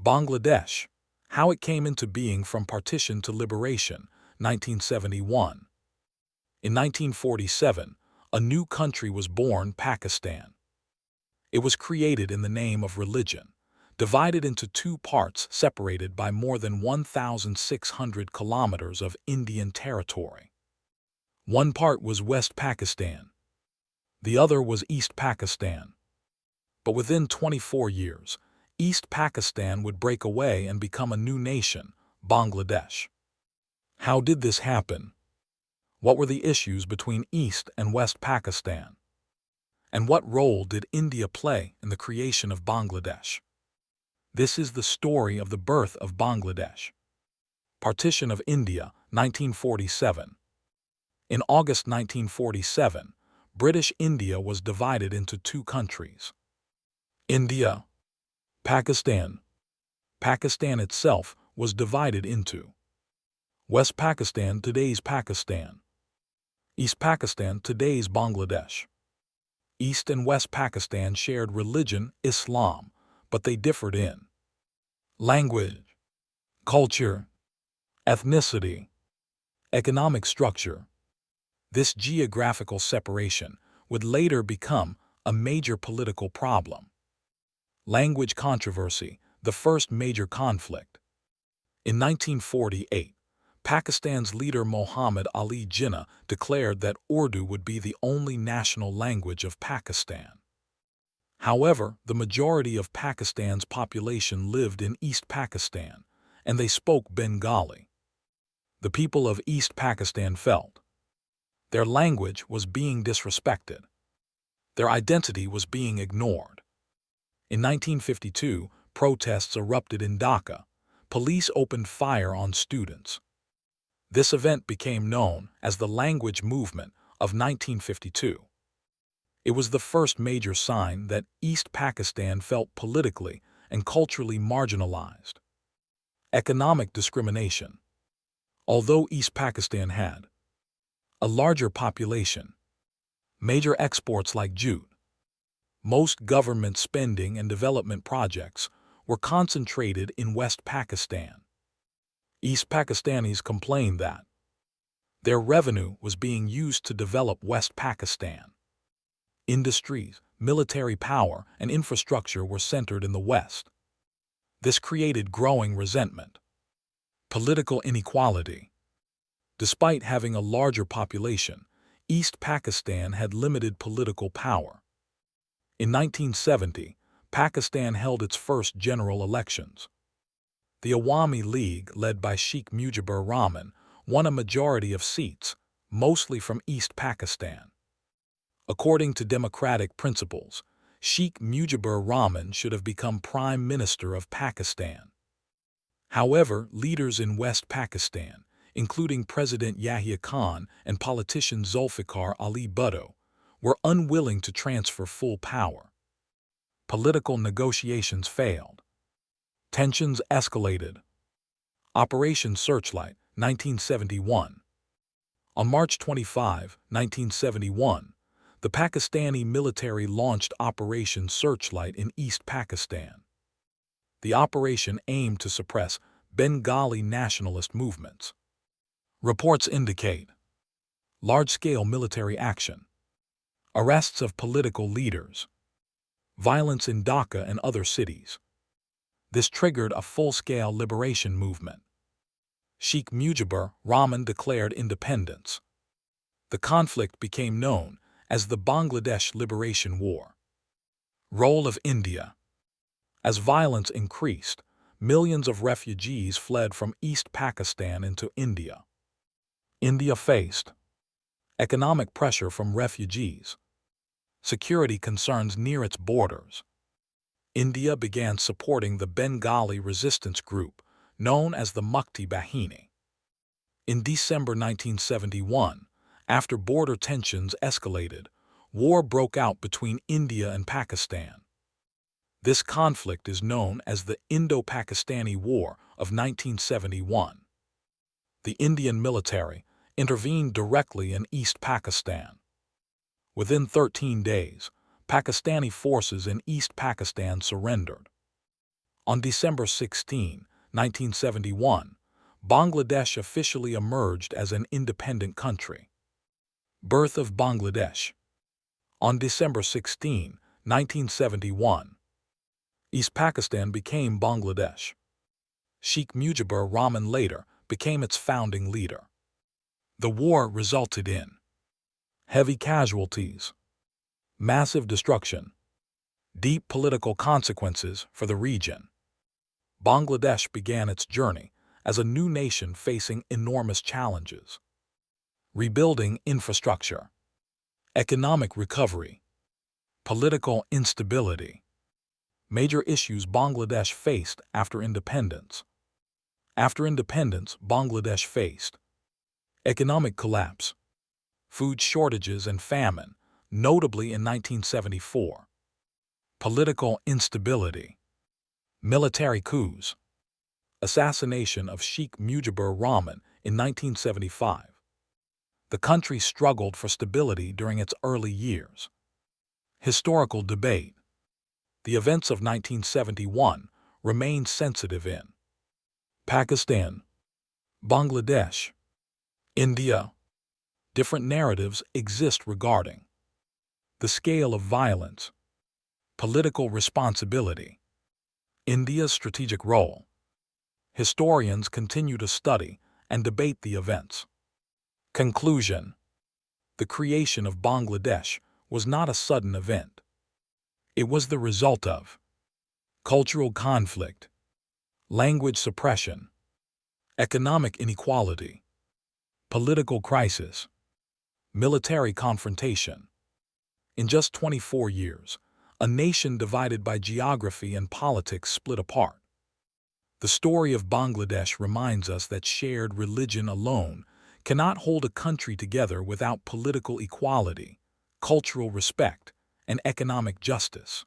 Bangladesh, how it came into being from partition to liberation, 1971. In 1947, a new country was born, Pakistan. It was created in the name of religion, divided into two parts separated by more than 1,600 kilometers of Indian territory. One part was West Pakistan. The other was East Pakistan. But within 24 years, East Pakistan would break away and become a new nation, Bangladesh. How did this happen? What were the issues between East and West Pakistan? And what role did India play in the creation of Bangladesh? This is the story of the birth of Bangladesh. Partition of India, 1947. In August 1947, British India was divided into two countries. India, Pakistan. Pakistan itself was divided into West Pakistan, today's Pakistan; East Pakistan, today's Bangladesh. East and West Pakistan shared religion, Islam, but they differed in language, culture, ethnicity, economic structure. This geographical separation would later become a major political problem. Language controversy, the first major conflict. In 1948, Pakistan's leader Muhammad Ali Jinnah declared that Urdu would be the only national language of Pakistan. However, the majority of Pakistan's population lived in East Pakistan, and they spoke Bengali. The people of East Pakistan felt their language was being disrespected. Their identity was being ignored. In 1952, protests erupted in Dhaka. Police opened fire on students. This event became known as the Language Movement of 1952. It was the first major sign that East Pakistan felt politically and culturally marginalized. Economic discrimination. Although East Pakistan had a larger population, major exports like jute, most government spending and development projects were concentrated in West Pakistan. East Pakistanis complained that their revenue was being used to develop West Pakistan. Industries, military power, and infrastructure were centered in the West. This created growing resentment. Political inequality. Despite having a larger population, East Pakistan had limited political power. In 1970, Pakistan held its first general elections. The Awami League, led by Sheikh Mujibur Rahman, won a majority of seats, mostly from East Pakistan. According to democratic principles, Sheikh Mujibur Rahman should have become Prime Minister of Pakistan. However, leaders in West Pakistan, including President Yahya Khan and politician Zulfikar Ali Bhutto, were unwilling to transfer full power. Political negotiations failed. Tensions escalated. Operation Searchlight, 1971. On March 25, 1971, the Pakistani military launched Operation Searchlight in East Pakistan. The operation aimed to suppress Bengali nationalist movements. Reports indicate large-scale military action, arrests of political leaders, violence in Dhaka and other cities. This triggered a full-scale liberation movement. Sheikh Mujibur Rahman declared independence. The conflict became known as the Bangladesh Liberation War. Role of India. As violence increased, millions of refugees fled from East Pakistan into India. India faced economic pressure from refugees, security concerns near its borders. India began supporting the Bengali resistance group known as the Mukti Bahini. In December 1971, after border tensions escalated, war broke out between India and Pakistan. This conflict is known as the Indo-Pakistani War of 1971. The Indian military intervened directly in East Pakistan. Within 13 days, Pakistani forces in East Pakistan surrendered. On December 16, 1971, Bangladesh officially emerged as an independent country. Birth of Bangladesh. On December 16, 1971, East Pakistan became Bangladesh. Sheikh Mujibur Rahman later became its founding leader. The war resulted in heavy casualties, massive destruction, deep political consequences for the region. Bangladesh began its journey as a new nation facing enormous challenges. Rebuilding infrastructure, economic recovery, political instability. Major issues Bangladesh faced after independence. After independence, Bangladesh faced economic collapse, food shortages and famine, notably in 1974. Political instability, military coups, assassination of Sheikh Mujibur Rahman in 1975. The country struggled for stability during its early years. Historical debate. The events of 1971 remain sensitive in Pakistan, Bangladesh, India. Different narratives exist regarding the scale of violence, political responsibility, India's strategic role. Historians continue to study and debate the events. Conclusion. The creation of Bangladesh was not a sudden event. It was the result of cultural conflict, language suppression, economic inequality, political crisis, military confrontation. In just 24 years, a nation divided by geography and politics split apart. The story of Bangladesh reminds us that shared religion alone cannot hold a country together without political equality, cultural respect, and economic justice.